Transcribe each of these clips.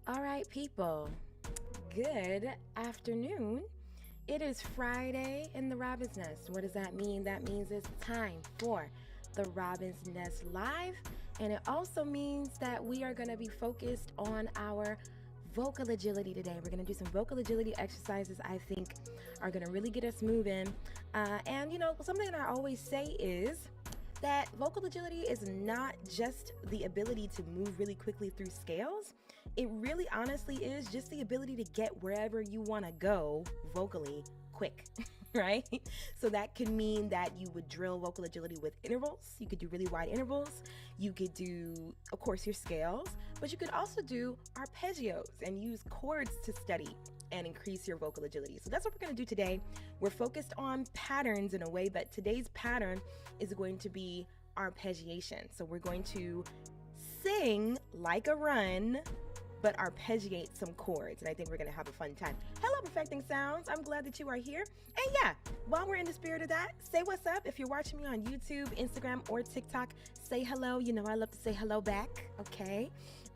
All right, people. Good afternoon. It is Friday in the Robin's Nest. What does that mean? That means it's time for the Robin's Nest Live. And it also means that we are going to be focused on our vocal agility today. We're going to do some vocal agility exercises I think are going to really get us moving. Something that I always say is that vocal agility is not just the ability to move really quickly through scales. It really honestly is just the ability to get wherever you want to go vocally quick, right? So that could mean that you would drill vocal agility with intervals. You could do really wide intervals. You could do, of course, your scales, but you could also do arpeggios and use chords to study and increase your vocal agility. So that's what we're going to do today. We're focused on patterns in a way, but today's pattern is going to be arpeggiation. So we're going to sing like a run, but arpeggiate some chords, and I think we're gonna have a fun time. Hello, Perfecting Sounds. I'm glad that you are here. And yeah, while we're in the spirit of that, say what's up. If you're watching me on YouTube, Instagram, or TikTok, say hello. You know I love to say hello back, okay?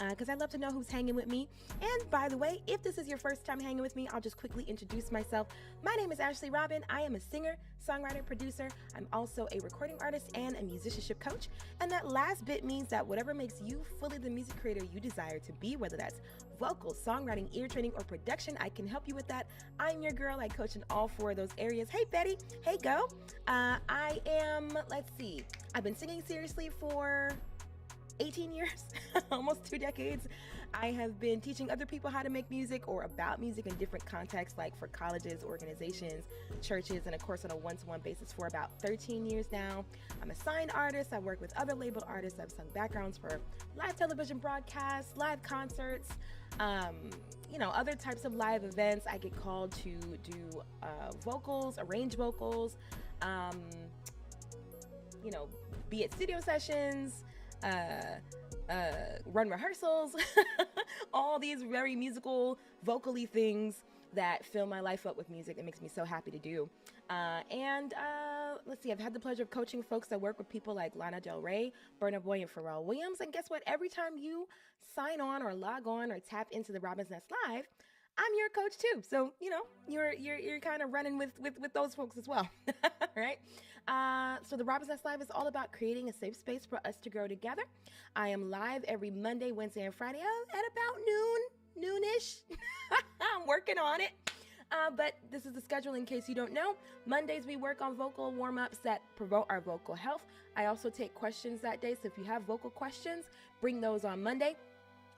Because I love to know who's hanging with me. And by the way, if this is your first time hanging with me, I'll just quickly introduce myself. My name is Ashley Robin. I am a singer, songwriter, producer. I'm also a recording artist and a musicianship coach. And that last bit means that whatever makes you fully the music creator you desire to be, whether that's vocal, songwriting, ear training, or production, I can help you with that. I'm your girl. I coach in all four of those areas. Hey, Betty. Hey, go. I've been singing seriously for 18 years, almost 2 decades. I have been teaching other people how to make music or about music in different contexts, like for colleges, organizations, churches, and of course on a one-to-one basis for about 13 years now. I'm a signed artist. I work with other labeled artists. I've sung backgrounds for live television broadcasts, live concerts, other types of live events. I get called to do vocals, arrange vocals, be at studio sessions, run rehearsals, all these very musical, vocally things that fill my life up with music. It makes me so happy to do. I've had the pleasure of coaching folks that work with people like Lana Del Rey, Burna Boy, and Pharrell Williams. And guess what? Every time you sign on or log on or tap into the Robin's Nest Live, I'm your coach too. So, you're kind of running with those folks as well, right? So the Robin's Nest Live is all about creating a safe space for us to grow together. I am live every Monday, Wednesday, and Friday at about noonish. I'm working on it. But this is the schedule in case you don't know. Mondays, we work on vocal warm-ups that promote our vocal health. I also take questions that day. So if you have vocal questions, bring those on Monday.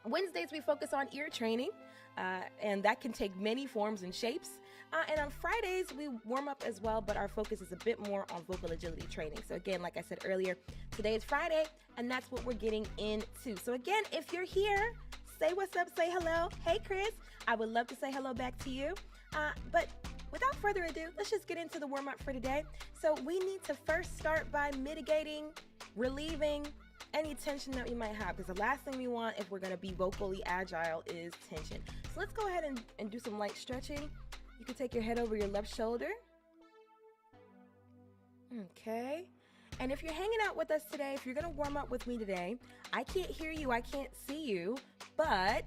Wednesdays, we focus on ear training, and that can take many forms and shapes. And on Fridays, we warm up as well, but our focus is a bit more on vocal agility training. So again, like I said earlier, today is Friday, and that's what we're getting into. So again, if you're here, say what's up, say hello. Hey, Chris, I would love to say hello back to you. But without further ado, let's just get into the warm-up for today. So we need to first start by mitigating, relieving any tension that we might have, because the last thing we want if we're going to be vocally agile is tension. So let's go ahead and do some light stretching. You can take your head over your left shoulder. Okay. And if you're hanging out with us today, if you're going to warm up with me today, I can't hear you, I can't see you, but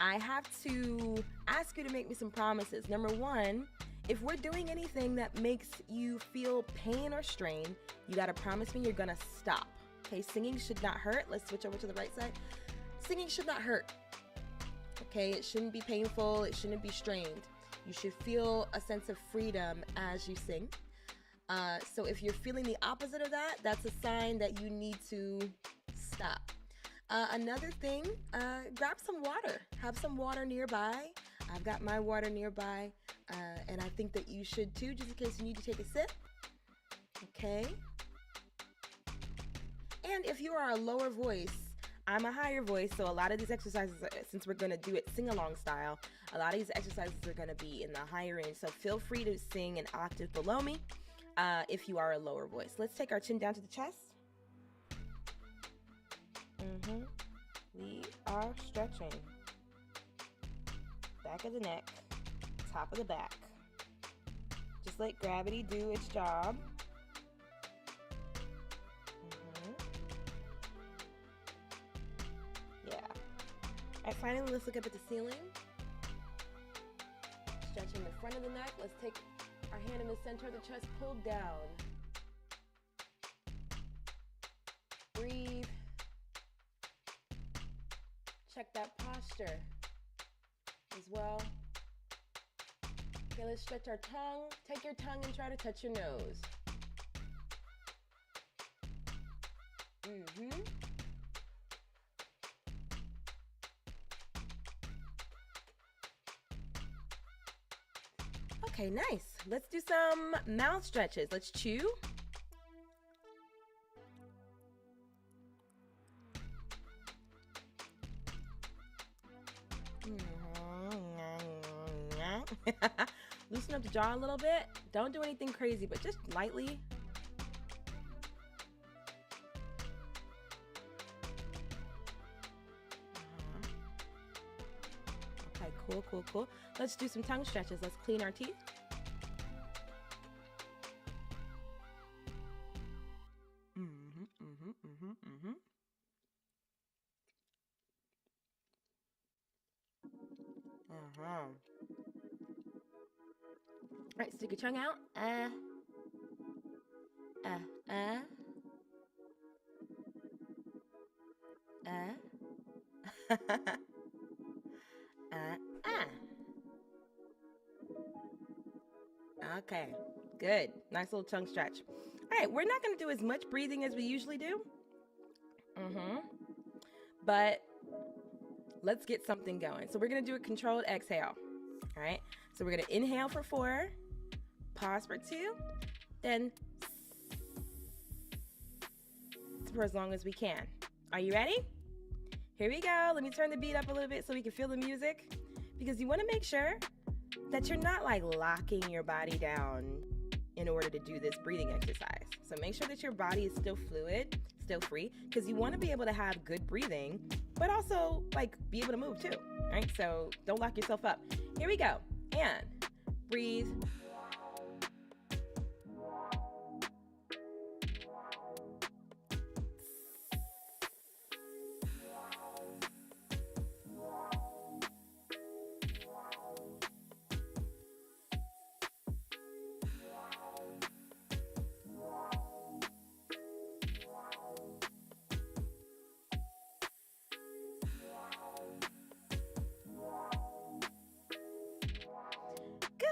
I have to ask you to make me some promises. Number one, if we're doing anything that makes you feel pain or strain, you got to promise me you're going to stop. Okay, singing should not hurt. Let's switch over to the right side. Singing should not hurt. Okay, it shouldn't be painful. It shouldn't be strained. You should feel a sense of freedom as you sing. So if you're feeling the opposite of that, that's a sign that you need to stop. Another thing, grab some water. Have some water nearby. I've got my water nearby, and I think that you should too, just in case you need to take a sip. Okay. And if you are a lower voice, I'm a higher voice, so a lot of these exercises, since we're going to do it sing-along style, a lot of these exercises are going to be in the higher end, so feel free to sing an octave below me if you are a lower voice. Let's take our chin down to the chest. We are stretching. Back of the neck, top of the back. Just let gravity do its job. All right, finally, let's look up at the ceiling. Stretching the front of the neck. Let's take our hand in the center of the chest, pull down. Breathe. Check that posture as well. Okay, let's stretch our tongue. Take your tongue and try to touch your nose. Okay, nice. Let's do some mouth stretches. Let's chew. Loosen up the jaw a little bit. Don't do anything crazy, but just lightly. Okay, cool, cool, cool. Let's do some tongue stretches. Let's clean our teeth. All right, stick your tongue out. Okay, good. Nice little tongue stretch. All right, we're not going to do as much breathing as we usually do. But let's get something going. So we're going to do a controlled exhale. All right, so we're going to inhale for 4, pause for 2, then for as long as we can. Are you ready? Here we go. Let me turn the beat up a little bit so we can feel the music, because you want to make sure that you're not like locking your body down in order to do this breathing exercise. So make sure that your body is still fluid, still free, because you want to be able to have good breathing, but also like be able to move too. All right, so don't lock yourself up. Here we go. And breathe.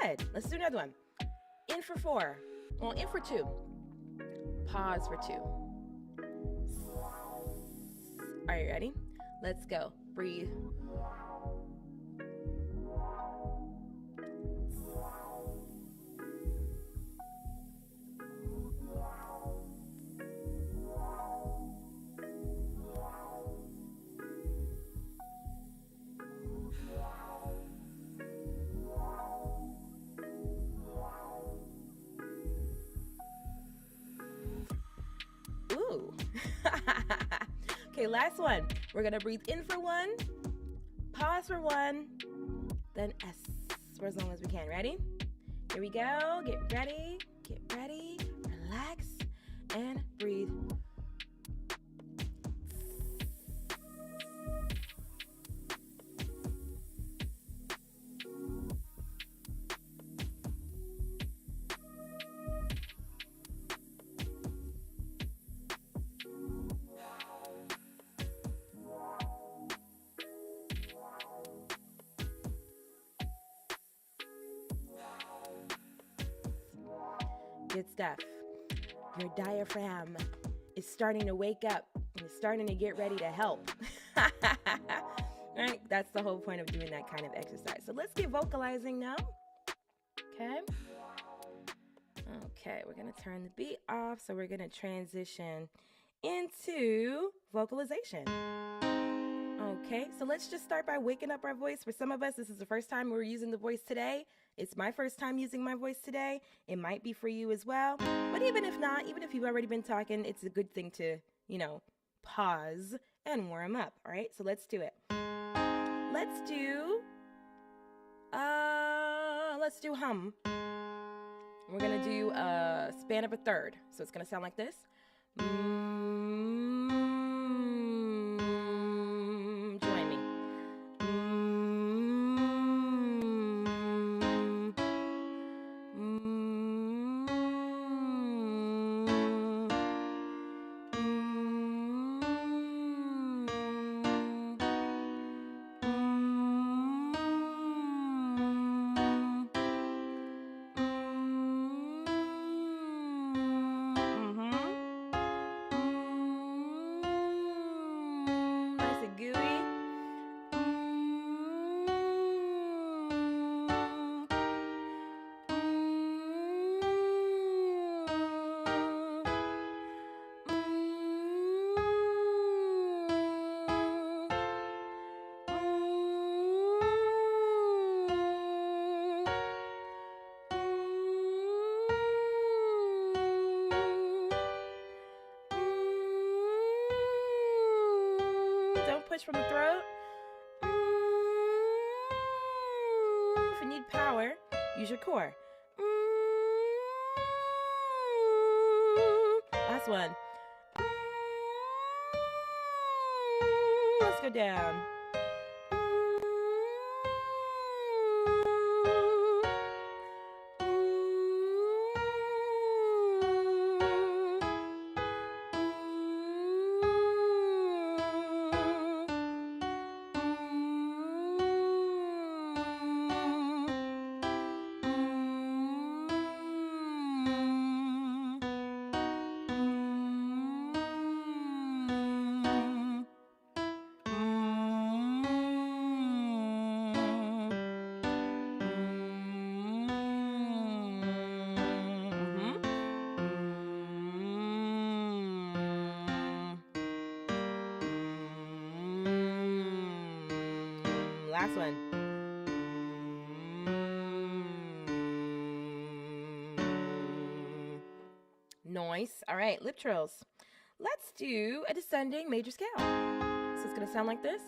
Good. Let's do another one. In for 4. Well, in for 2. Pause for 2. Are you ready? Let's go. Breathe. Okay, last one. We're gonna breathe in for 1, pause for 1, then S for as long as we can. Ready? Here we go. Get ready, relax, and breathe. Good stuff. Your diaphragm is starting to wake up. It's starting to get ready to help. Right? That's the whole point of doing that kind of exercise. So let's get vocalizing now. Okay. Okay, we're going to turn the beat off. So we're going to transition into vocalization. Okay, so let's just start by waking up our voice. For some of us, this is the first time we're using the voice today. It's my first time using my voice today. It might be for you as well. But even if not, even if you've already been talking, it's a good thing to, pause and warm up. All right, so let's do it. Let's do hum. We're gonna do a span of a third. So it's gonna sound like this. Join me. push from the throat. If you need power, use your core. Last one. Let's go down. Last one. Nice. All right, lip trills. Let's do a descending major scale. So it's going to sound like this.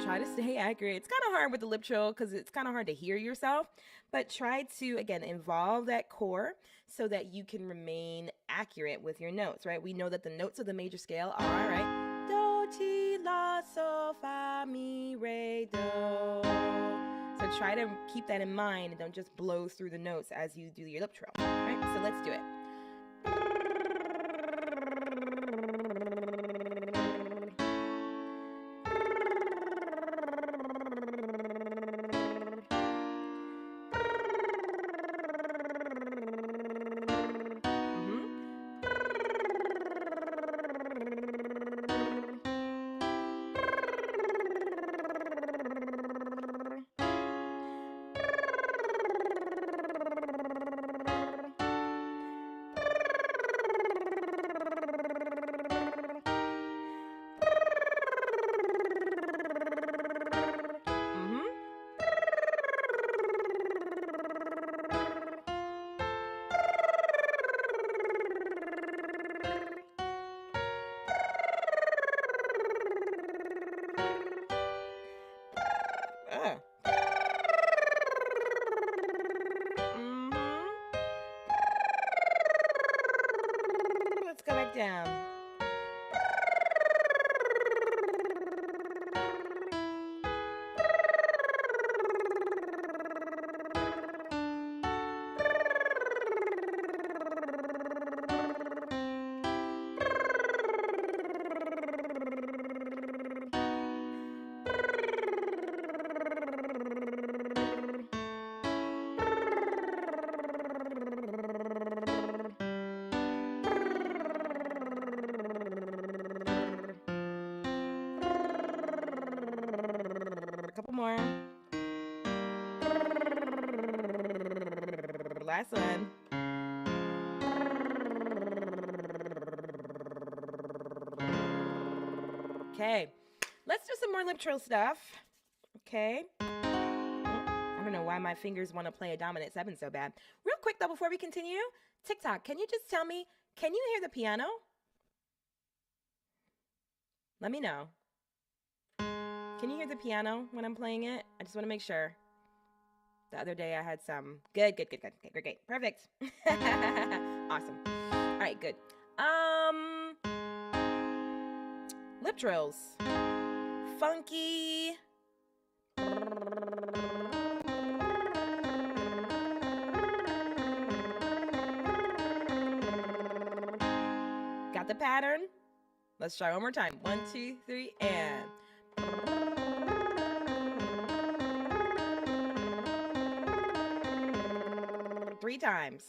Try to stay accurate. It's kind of hard with the lip trill because it's kind of hard to hear yourself, but try to, again, involve that core so that you can remain accurate with your notes, right? We know that the notes of the major scale are, right? Do, ti, la, sol, fa, mi, re, do. So try to keep that in mind and don't just blow through the notes as you do your lip trill, right? So let's do it. Let's go back down. Couple more. Last one. Okay, let's do some more lip trill stuff. Okay. I don't know why my fingers want to play a dominant 7 so bad. Real quick though, before we continue, TikTok, can you just tell me, can you hear the piano? Let me know. Can you hear the piano when I'm playing it? I just want to make sure. The other day I had some. Good. Great. Perfect. Awesome. All right, good. Lip trills. Funky. Got the pattern? Let's try one more time. 1, 2, 3, and. 3 times.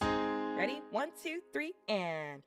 Ready? 1, 2, 3, and.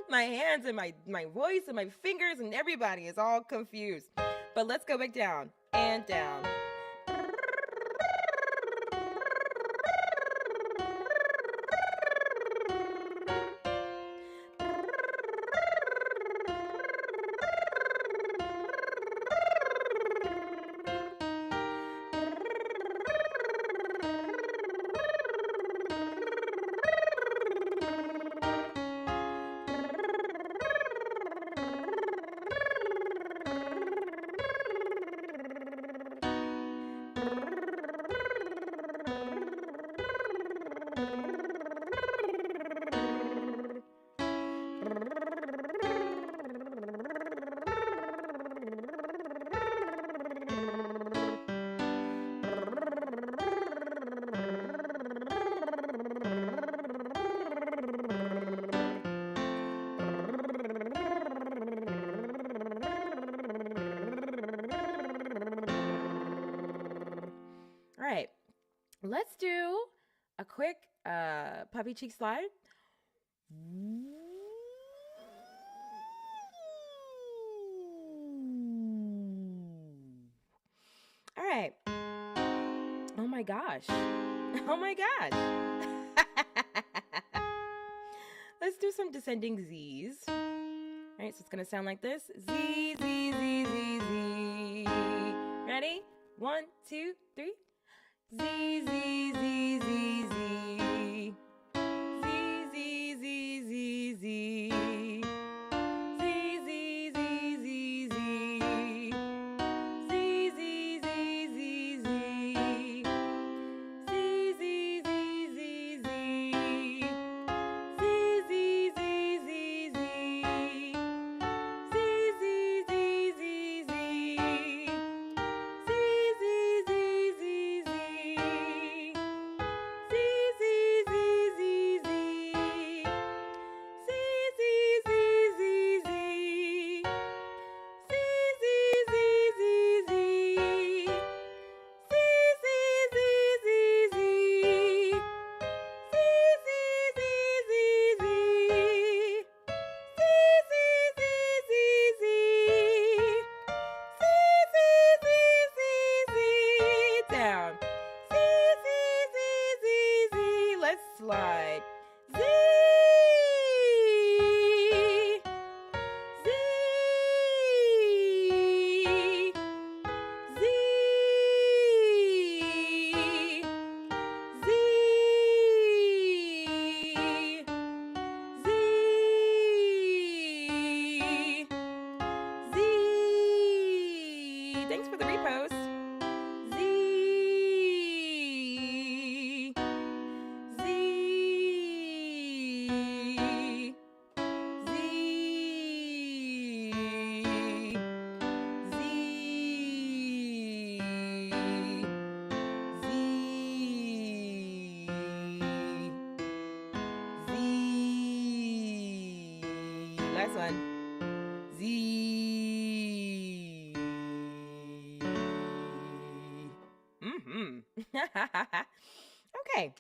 My hands and my voice and my fingers and everybody is all confused. But let's go back down and down. All right, let's do a quick puppy cheek slide. All right. Oh my gosh. Oh my gosh. Let's do some descending Z's. All right, so it's gonna sound like this. Z, Z, Z, Z, Z. Ready? 1, 2, 3. Z, Z, Z, Z, Z. Z, Z, Z, Z, Z. Z, Z, Z, Z, Z. Z, Z, Z, Z, Z. Z, Z, Z, Z, Z. Z, Z, Z, Z, Z. Z, Z, Z, Z, Z. Slide. Z, Z, Z, Z, Z. Thanks for the repost. Last one. Z. Okay.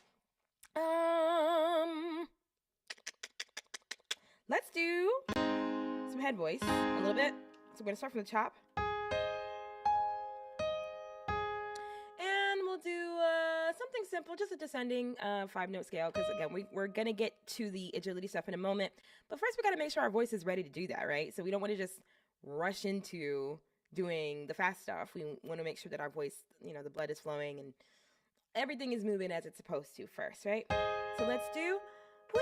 Let's do some head voice a little bit. So we're gonna start from the top. And we'll do something simple, just a descending 5-note scale, because again, we're gonna get to the agility stuff in a moment. But first we gotta make sure our voice is ready to do that, right? So we don't want to just rush into doing the fast stuff. We want to make sure that our voice, the blood is flowing and everything is moving as it's supposed to first, right? So let's do wee,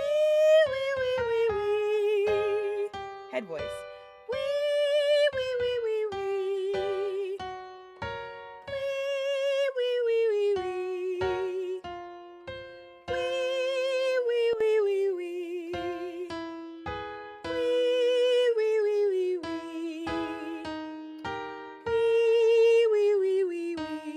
wee, wee, wee, wee. Head voice. Wee, wee, wee, wee, wee. Wee, wee, wee, wee, wee. Wee, wee, wee, wee, wee. Wee, wee, wee, wee, wee. Wee, wee, wee, wee, wee.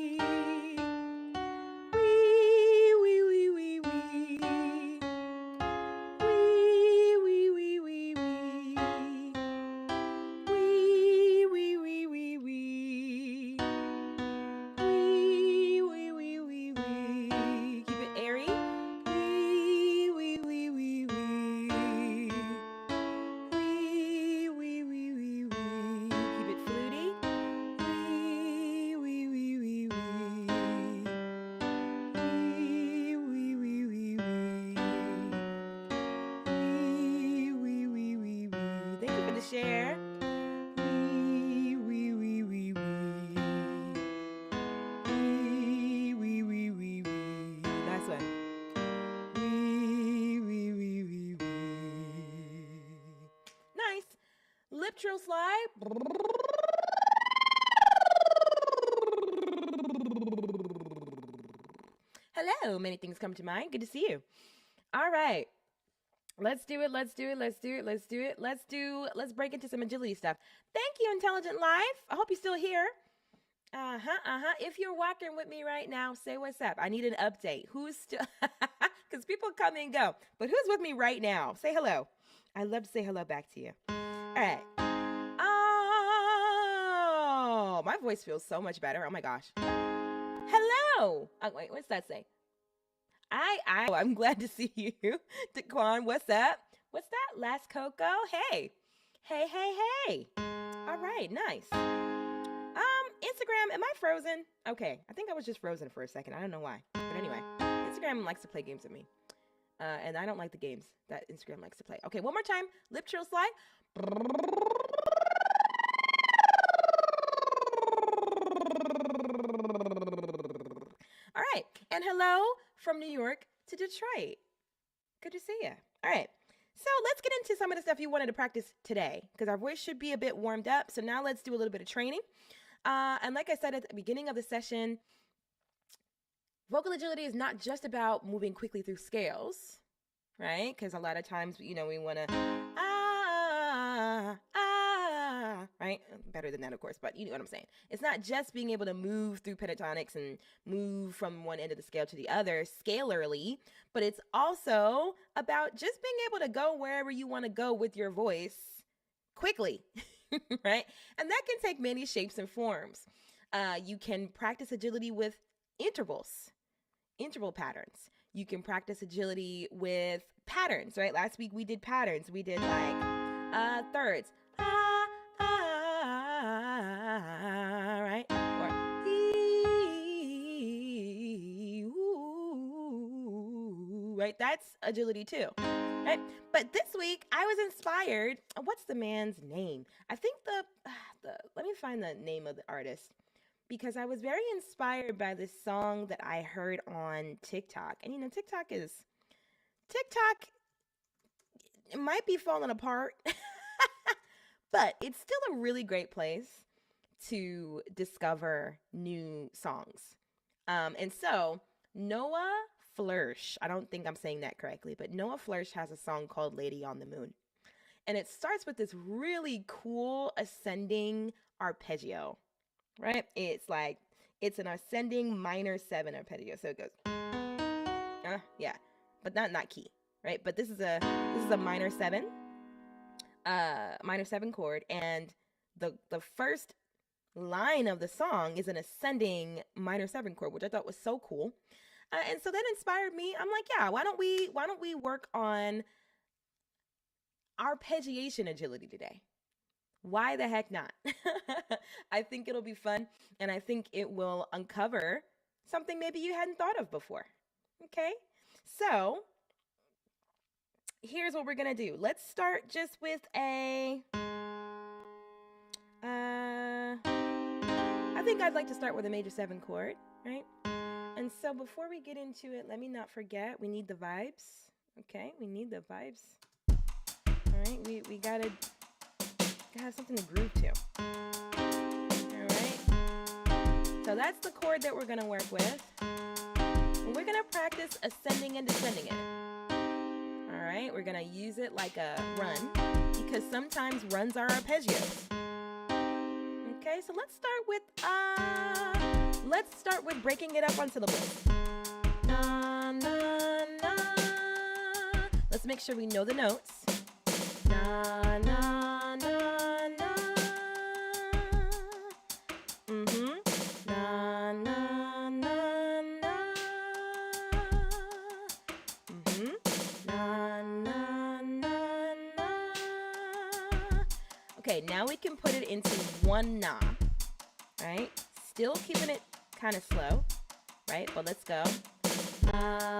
to share. Nice one. Nice. Lip trill slide. Hello, many things come to mind. Good to see you. All right. Let's do it. Let's break into some agility stuff. Thank you, Intelligent Life. I hope you're still here. If you're walking with me right now, say what's up. I need an update. Who's still, because people come and go, but who's with me right now? Say hello. I'd love to say hello back to you. All right. Oh, my voice feels so much better. Oh my gosh. Hello. Oh, wait, what's that say? I'm glad to see you. Daquan, what's up? What's that? Last Coco? Hey. All right, nice. Instagram, am I frozen? Okay, I think I was just frozen for a second. I don't know why. But anyway, Instagram likes to play games with me. And I don't like the games that Instagram likes to play. Okay, one more time. Lip trill slide. All right. And hello from New York to Detroit. Good to see you. All right. So let's get into some of the stuff you wanted to practice today because our voice should be a bit warmed up. So now let's do a little bit of training. And like I said at the beginning of the session, vocal agility is not just about moving quickly through scales, right? Because a lot of times, we want to, right? Better than that, of course, but you know what I'm saying. It's not just being able to move through pentatonics and move from one end of the scale to the other scalarly, but it's also about just being able to go wherever you want to go with your voice quickly, right? And that can take many shapes and forms. You can practice agility with interval patterns. You can practice agility with patterns, right? Last week we did patterns. We did like thirds. Right? Or right? That's agility too, right? But this week I was inspired. What's the man's name? I think let me find the name of the artist because I was very inspired by this song that I heard on TikTok. And TikTok it might be falling apart. But it's still a really great place to discover new songs. And so Noah Flourish, I don't think I'm saying that correctly, but Noah Flourish has a song called Lady on the Moon. And it starts with this really cool ascending arpeggio, right? It's an ascending minor 7 arpeggio. So it goes, yeah, but not key, right? But this is a minor 7. Minor 7 chord, and the first line of the song is an ascending minor 7 chord, which I thought was so cool. And so that inspired me. I'm like, yeah, why don't we work on arpeggiation agility today? Why the heck not? I think it'll be fun, and I think it will uncover something maybe you hadn't thought of before. Okay, so here's what we're going to do. Let's start just with I think I'd like to start with a major 7 chord, right? And so before we get into it, let me not forget, we need the vibes, okay? We need the vibes. All right, we gotta have something to groove to. All right? So that's the chord that we're going to work with. And we're going to practice ascending and descending it. All right, we're going to use it like a run because sometimes runs are arpeggios. Okay, so let's start with breaking it up on syllables. Na, na, na. Let's make sure we know the notes. Na, na, na, na. Na, na, na, na. Na, na, na, na. Okay, now we can put it into one na, right? Still keeping it kind of slow, right? But let's go. Na,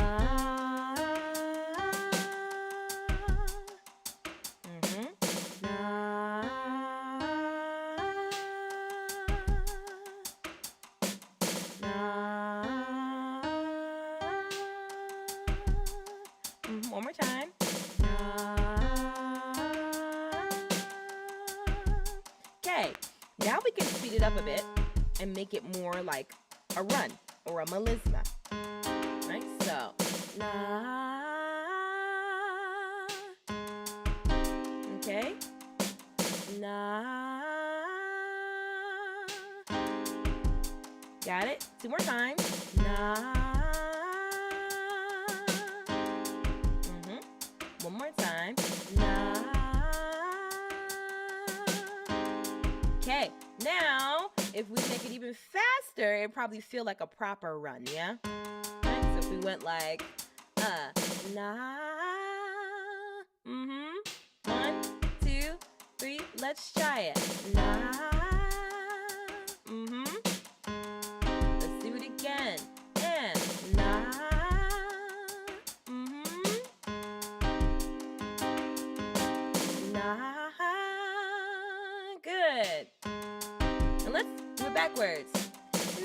Okay, now we can speed it up a bit and make it more like a run or a melisma. Right? So, na. Okay? Na. Got it? 2 more times. Na. One more time. Na. Okay, now if we make it even faster, it probably feel like a proper run, yeah? Okay, so if we went like na. 1, 2, 3, let's try it. Na. Let's do it again. And na. Na. Good. And let's do it backwards.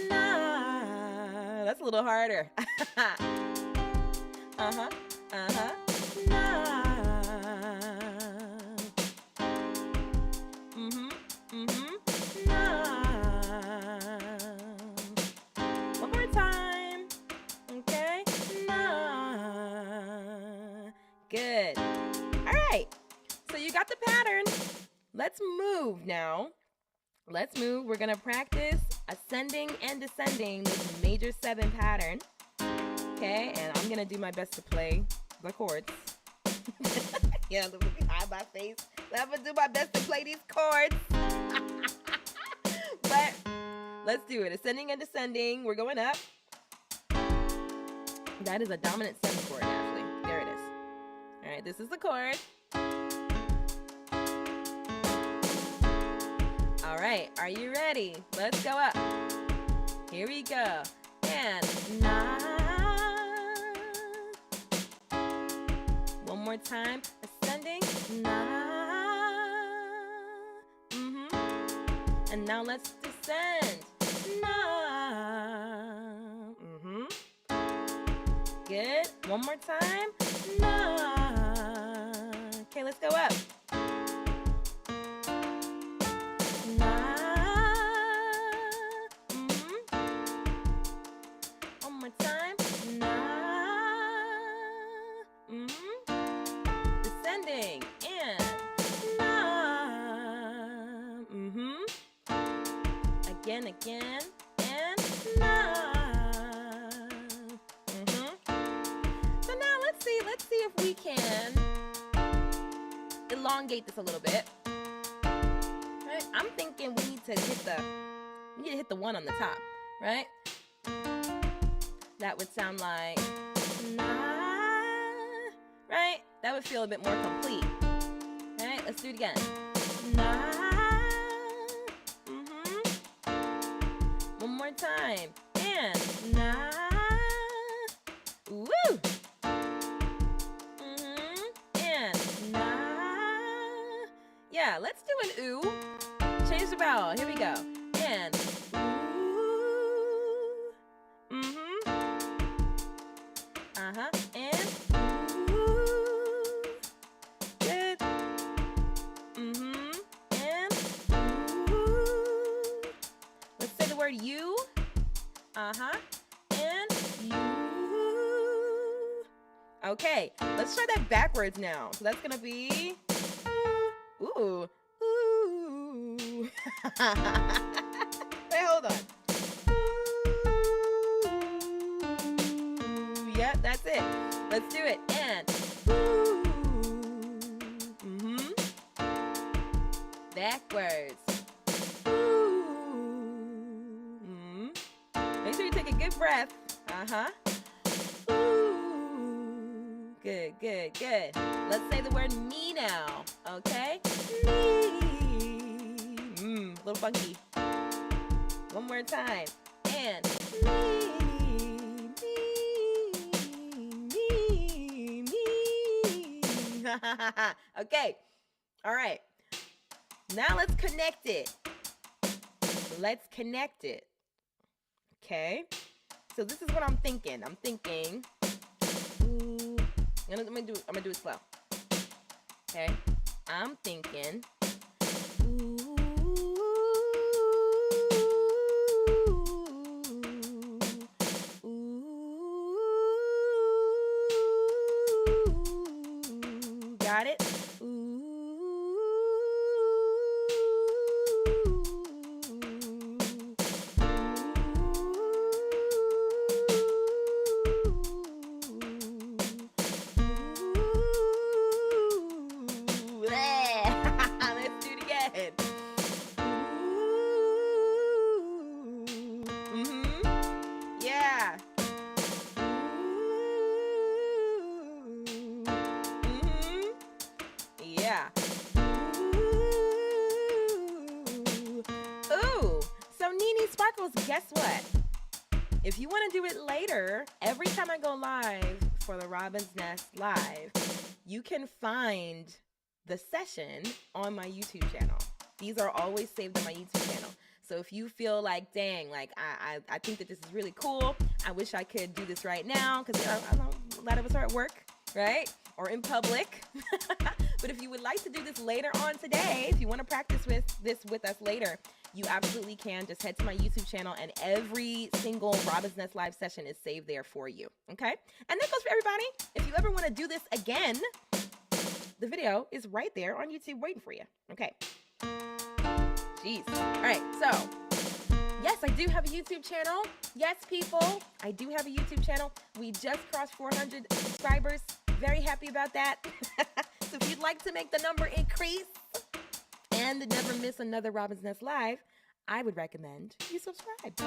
Na. That's a little harder. Na. One more time. Okay. Good. All right. So you got the pattern. Let's move now. Let's move. We're going to practice ascending and descending this major 7 pattern. Okay. And I'm going to do my best to play the chords. Yeah, let me hide my face. I'm going to do my best to play these chords. But let's do it. Ascending and descending. We're going up. That is a dominant 7 chord, actually. There it is. All right, this is the chord. All right, are you ready? Let's go up. Here we go. And na. One more time. Ascending. Na. And now let's descend. Na. Good. One more time. Na. Okay, let's go up. Na. One more time. Na. Descending. And na. Again, and na. So now let's see if we can elongate this a little bit. Right? I'm thinking we need to hit the 1 on the top, right? That would sound like na, right? That would feel a bit more complete. Right? Let's do it again. Na. One more time. And na. Woo! And na. Yeah, let's do an ooh. Change the vowel. Here we go. And ooh. And ooh. Good. And ooh. Let's say the word you. And you. Okay, let's try that backwards now. So that's gonna be ooh. Ooh. Wait, hold on. Ooh. Yep, that's it. Let's do it. And ooh. Backwards. Ooh. Make sure you take a good breath. Ooh. Good, good, good. Let's say the word me now. Okay? Me. A little funky. One more time. And me. Okay. All right. Now let's connect it. Let's connect it. Okay. So this is what I'm thinking. I'm thinking. Ooh, I'm gonna do it slow. Okay. I'm thinking. Ooh. If you want to do it later, every time I go live for the Robin's Nest Live, you can find the session on my YouTube channel. These are always saved on my YouTube channel. So if you feel like, dang, like I think that this is really cool, I wish I could do this right now, because I know a lot of us are at work, right? Or in public. But if you would like to do this later on today, if you want to practice with us later, you absolutely can. Just head to my YouTube channel, and every single Robin's Nest Live session is saved there for you, okay? And that goes for everybody. If you ever want to do this again, the video is right there on YouTube waiting for you, okay? Jeez. All right, so yes, I do have a YouTube channel. Yes, people, I do have a YouTube channel. We just crossed 400 subscribers. Very happy about that. So if you'd like to make the number increase and never miss another Robin's Nest Live, I would recommend you subscribe.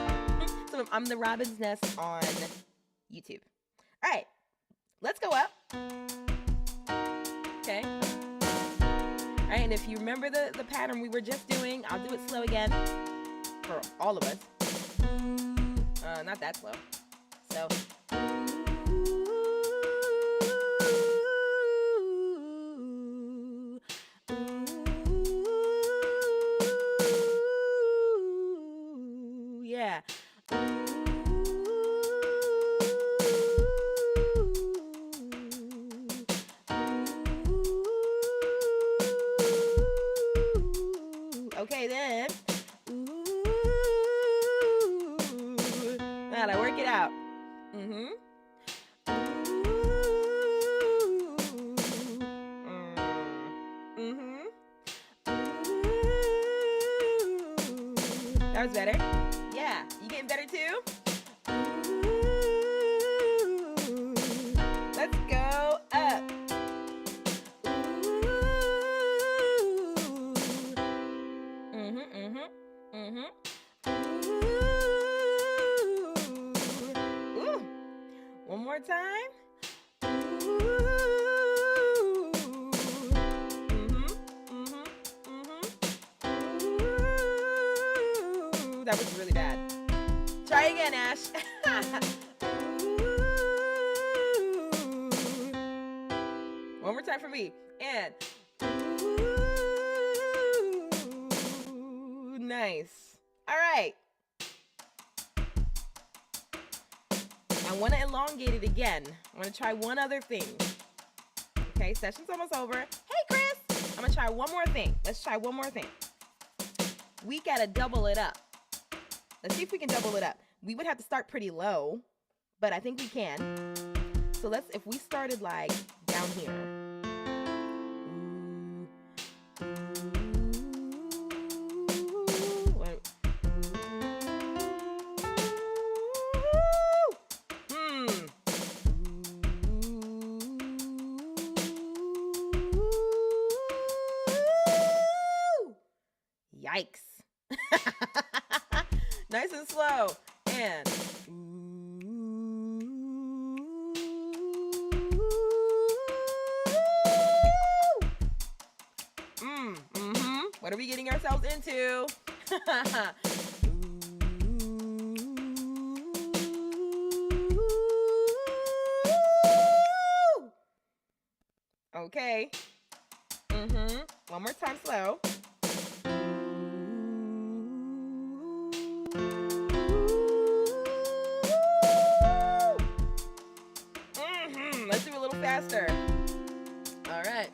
So I'm the Robin's Nest on YouTube. All right, let's go up. Okay. All right, and if you remember the pattern we were just doing, I'll do it slow again for all of us. Not that slow. So. Yeah. Okay, then. Gotta work it out. That was better. Yeah, you getting better too? Let's go up. One more time. That was really bad. Try again, Ash. One more time for me. And nice. All right. I want to elongate it again. I want to try one other thing. Okay, session's almost over. Hey, Chris. I'm going to try one more thing. Let's try one more thing. We got to double it up. Let's see if we can double it up. We would have to start pretty low, but I think we can. So if we started like down here. Yikes. Nice and slow. And what are we getting ourselves into? Okay. One more time slow. Let's do a little faster. All right.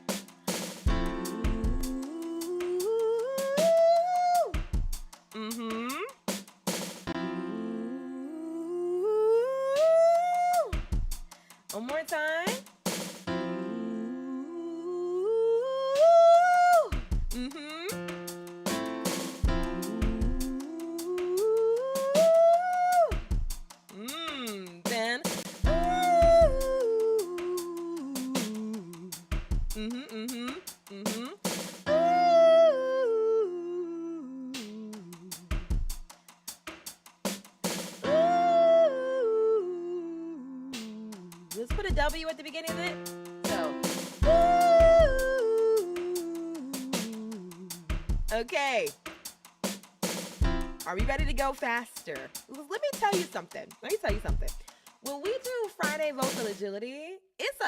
One more time. Then. Let's put a W at the beginning of it. So, okay. Are we ready to go faster? Let me tell you something. When we do Friday vocal agility, it's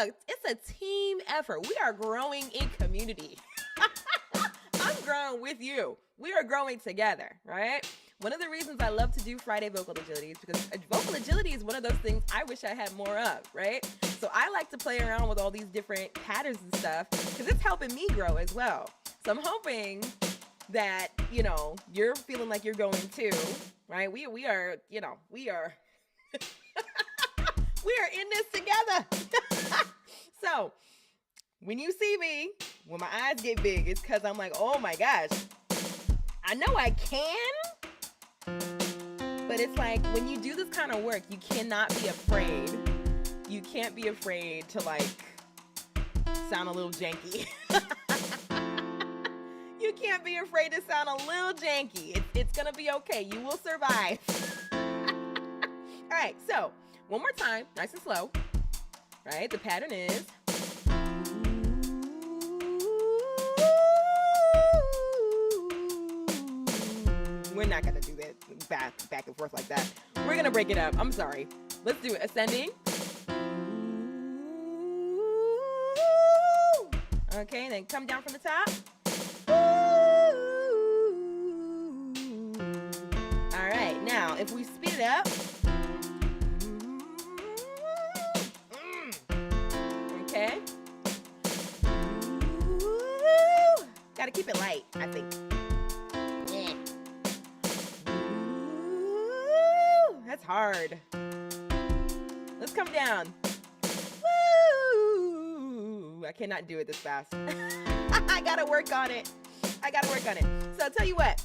a team effort. We are growing in community. I'm growing with you. We are growing together, right? One of the reasons I love to do Friday vocal agility is because vocal agility is one of those things I wish I had more of, right? So I like to play around with all these different patterns and stuff because it's helping me grow as well. So I'm hoping that, you know, you're feeling like you're going too, right? We are we are in this together. So when you see me, when my eyes get big, it's because I'm like, oh my gosh, I know I can, but it's like when you do this kind of work, you cannot be afraid. You can't be afraid to like sound a little janky. You can't be afraid to sound a little janky. It's gonna be okay. You will survive. All right, so one more time, nice and slow, right? The pattern is. We're not gonna do that back and forth like that. We're gonna break it up. I'm sorry. Let's do it. Ascending. Okay, then come down from the top. All right, now if we speed it up. Okay. Gotta keep it light, I think. Yeah. That's hard. Let's come down. Woo! I cannot do it this fast. I gotta work on it. So I'll tell you what.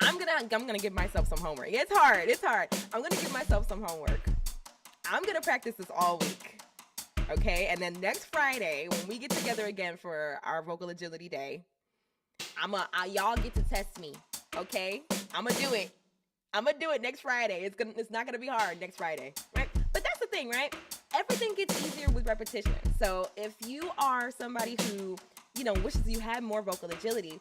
I'm gonna give myself some homework. It's hard. I'm gonna give myself some homework. I'm gonna practice this all week. Okay, and then next Friday, when we get together again for our vocal agility day, y'all get to test me. Okay, I'm gonna do it next Friday. It's not gonna be hard next Friday, right? But that's the thing, right? Everything gets easier with repetition. So if you are somebody who, wishes you had more vocal agility,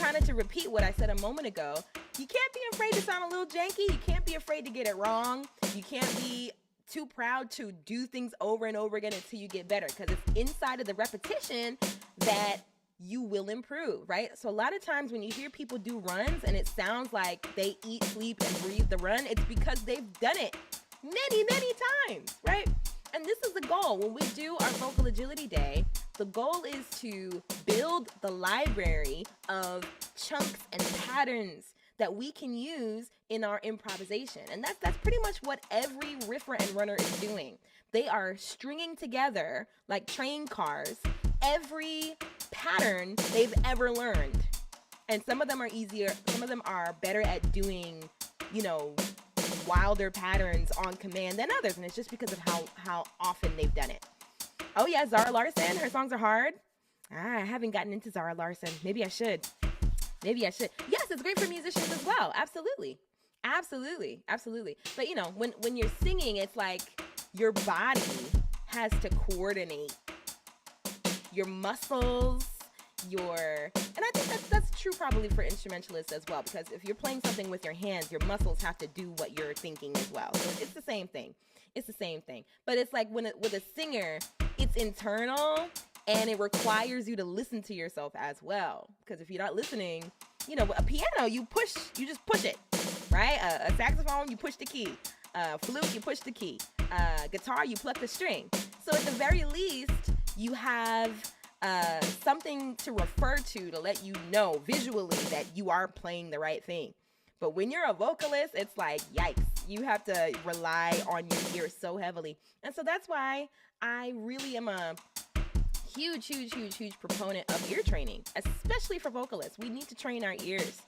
kind of to repeat what I said a moment ago, you can't be afraid to sound a little janky. You can't be afraid to get it wrong. You can't be too proud to do things over and over again until you get better, because it's inside of the repetition that you will improve, right? So a lot of times when you hear people do runs and it sounds like they eat, sleep, and breathe the run, it's because they've done it many, many times, right? And this is the goal. When we do our vocal agility day, the goal is to build the library of chunks and patterns that we can use in our improvisation. And that's pretty much what every riffer and runner is doing. They are stringing together, like train cars, every pattern they've ever learned. And some of them are easier, some of them are better at doing, wilder patterns on command than others. And it's just because of how often they've done it. Oh yeah, Zara Larsson, her songs are hard. I haven't gotten into Zara Larsson. Maybe I should. Yes, it's great for musicians as well. Absolutely. But when you're singing, it's like your body has to coordinate your muscles, and I think that's true probably for instrumentalists as well, because if you're playing something with your hands, your muscles have to do what you're thinking as well. So it's the same thing. But it's like with a singer, it's internal. And it requires you to listen to yourself as well. Because if you're not listening, a piano, you just push it, right? A saxophone, you push the key. Flute, you push the key. Guitar, you pluck the string. So at the very least, you have something to refer to let you know visually that you are playing the right thing. But when you're a vocalist, it's like, yikes. You have to rely on your ears so heavily. And so that's why I really am a huge proponent of ear training, especially for vocalists. We need to train our ears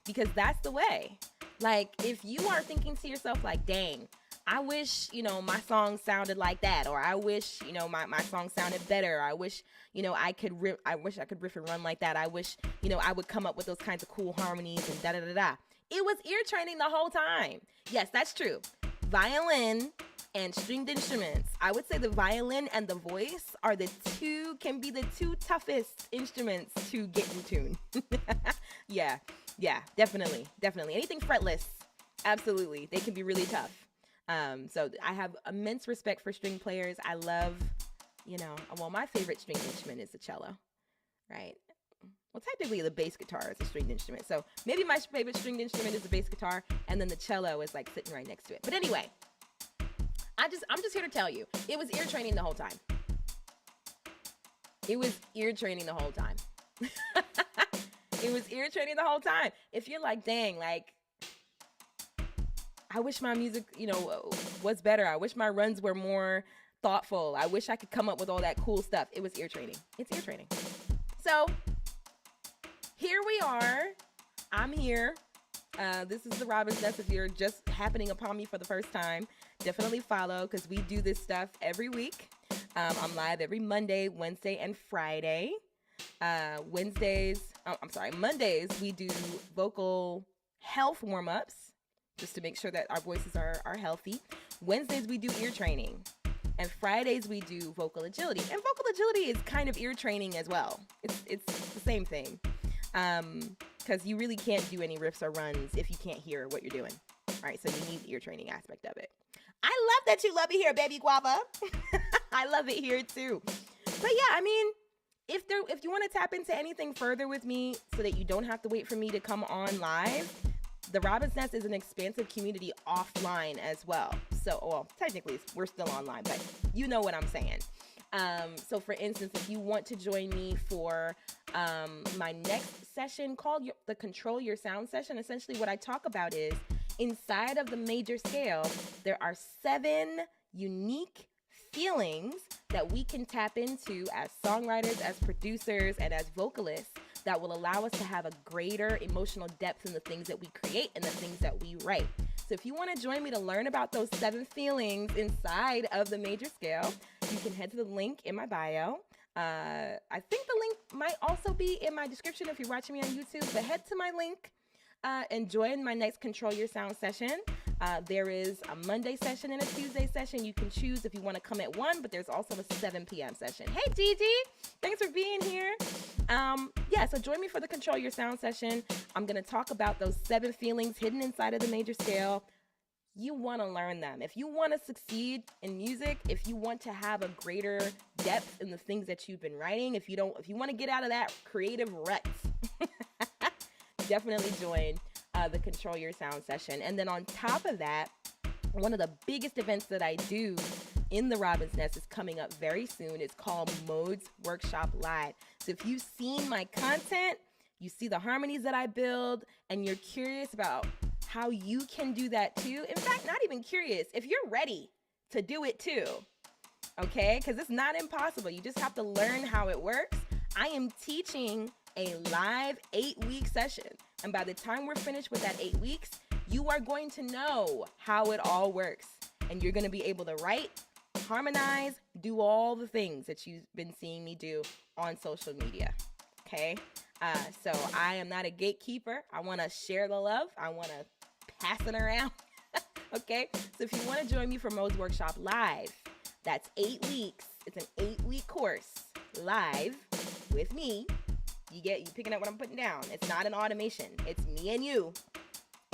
because that's the way. Like, if you are thinking to yourself like, dang, I wish, my song sounded like that, or I wish, my song sounded better. I wish, I could riff and run like that. I wish, I would come up with those kinds of cool harmonies and da-da-da-da. It was ear training the whole time. Yes, that's true. Violin and stringed instruments. I would say the violin and the voice can be the two toughest instruments to get in tune. Yeah, yeah, definitely, definitely. Anything fretless, absolutely, they can be really tough. So I have immense respect for string players. I love, well, my favorite string instrument is the cello, right? Well, technically, the bass guitar is a stringed instrument. So maybe my favorite stringed instrument is the bass guitar, and then the cello is like sitting right next to it. But anyway, I'm just here to tell you, it was ear training the whole time. It was ear training the whole time. It was ear training the whole time. If you're like, dang, like, I wish my music, was better. I wish my runs were more thoughtful. I wish I could come up with all that cool stuff. It was ear training. It's ear training. So here we are. I'm here. This is the Robin's Nest. If you're just happening upon me for the first time, definitely follow, because we do this stuff every week. I'm live every Monday, Wednesday, and Friday. Mondays, we do vocal health warm-ups, just to make sure that our voices are healthy. Wednesdays, we do ear training. And Fridays, we do vocal agility. And vocal agility is kind of ear training as well. It's the same thing. Because you really can't do any riffs or runs if you can't hear what you're doing. All right, so you need the ear training aspect of it. I love that you love it here, baby guava. I love it here too. But yeah, I mean, if you want to tap into anything further with me so that you don't have to wait for me to come on live, the Robin's Nest is an expansive community offline as well. So, well, technically we're still online, but you know what I'm saying. So for instance, if you want to join me for my next session called the Control Your Sound session, essentially what I talk about is inside of the major scale, there are 7 unique feelings that we can tap into as songwriters, as producers, and as vocalists that will allow us to have a greater emotional depth in the things that we create and the things that we write. So if you want to join me to learn about those 7 feelings inside of the major scale, you can head to the link in my bio. I think the link might also be in my description if you're watching me on YouTube, but head to my link and join my next Control Your Sound session. There is a Monday session and a Tuesday session. You can choose if you want to come at 1, but there's also a 7 p.m. session. Hey, Gigi, thanks for being here. So join me for the Control Your Sound session. I'm going to talk about those 7 feelings hidden inside of the major scale. You want to learn them. If you want to succeed in music, if you want to have a greater depth in the things that you've been writing, if you want to get out of that creative rut, definitely join the Control Your Sound session. And then on top of that, one of the biggest events that I do in the Robin's Nest is coming up very soon. It's called Modes Workshop Live. So if you've seen my content, you see the harmonies that I build, and you're curious about how you can do that too. In fact, not even curious, if you're ready to do it too, okay? Because it's not impossible. You just have to learn how it works. I am teaching a live 8-week session. And by the time we're finished with that 8 weeks, you are going to know how it all works. And you're going to be able to write, harmonize, do all the things that you've been seeing me do on social media. Okay? So I am not a gatekeeper. I want to share the love. I want to pass it around. Okay? So if you want to join me for Modes Workshop Live, that's 8 weeks. It's an 8-week course live with me. You picking up what I'm putting down. It's not an automation. It's me and you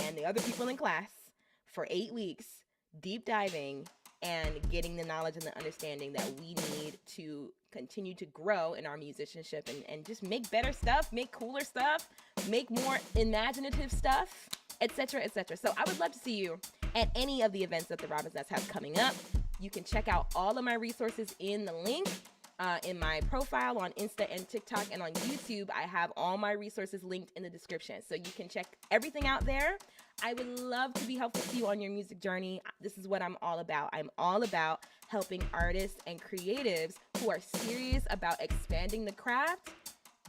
and the other people in class for 8 weeks, deep diving and getting the knowledge and the understanding that we need to continue to grow in our musicianship and just make better stuff, make cooler stuff, make more imaginative stuff, etc., etc. So I would love to see you at any of the events that the Robin's Nest has coming up. You can check out all of my resources in the link. In my profile on Insta and TikTok and on YouTube, I have all my resources linked in the description. So you can check everything out there. I would love to be helpful to you on your music journey. This is what I'm all about. I'm all about helping artists and creatives who are serious about expanding the craft,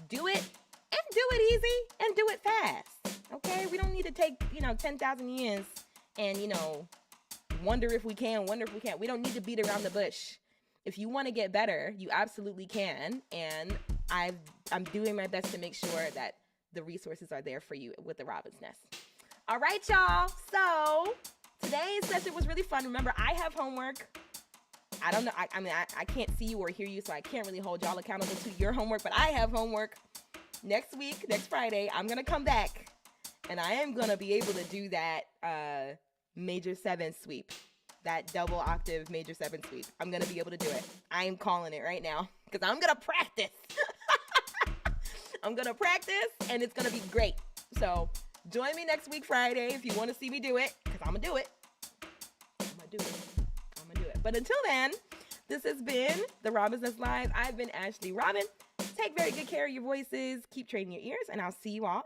do it and do it easy and do it fast. Okay? We don't need to take, 10,000 years and, wonder if we can, wonder if we can't. We don't need to beat around the bush. If you want to get better, you absolutely can. And I'm doing my best to make sure that the resources are there for you with the Robin's Nest. All right, y'all. So today's session was really fun. Remember, I have homework. I don't know. I can't see you or hear you, so I can't really hold y'all accountable to your homework. But I have homework. next week, next Friday, I'm going to come back and I am going to be able to do that major 7 sweep, that double octave major 7 sweep. I'm going to be able to do it. I am calling it right now because I'm going to practice. I'm going to practice and it's going to be great. So join me next week, Friday, if you want to see me do it, because I'm going to do it. But until then, this has been the Robin's Nest Live. I've been Ashley Robin. Take very good care of your voices. Keep training your ears, and I'll see you all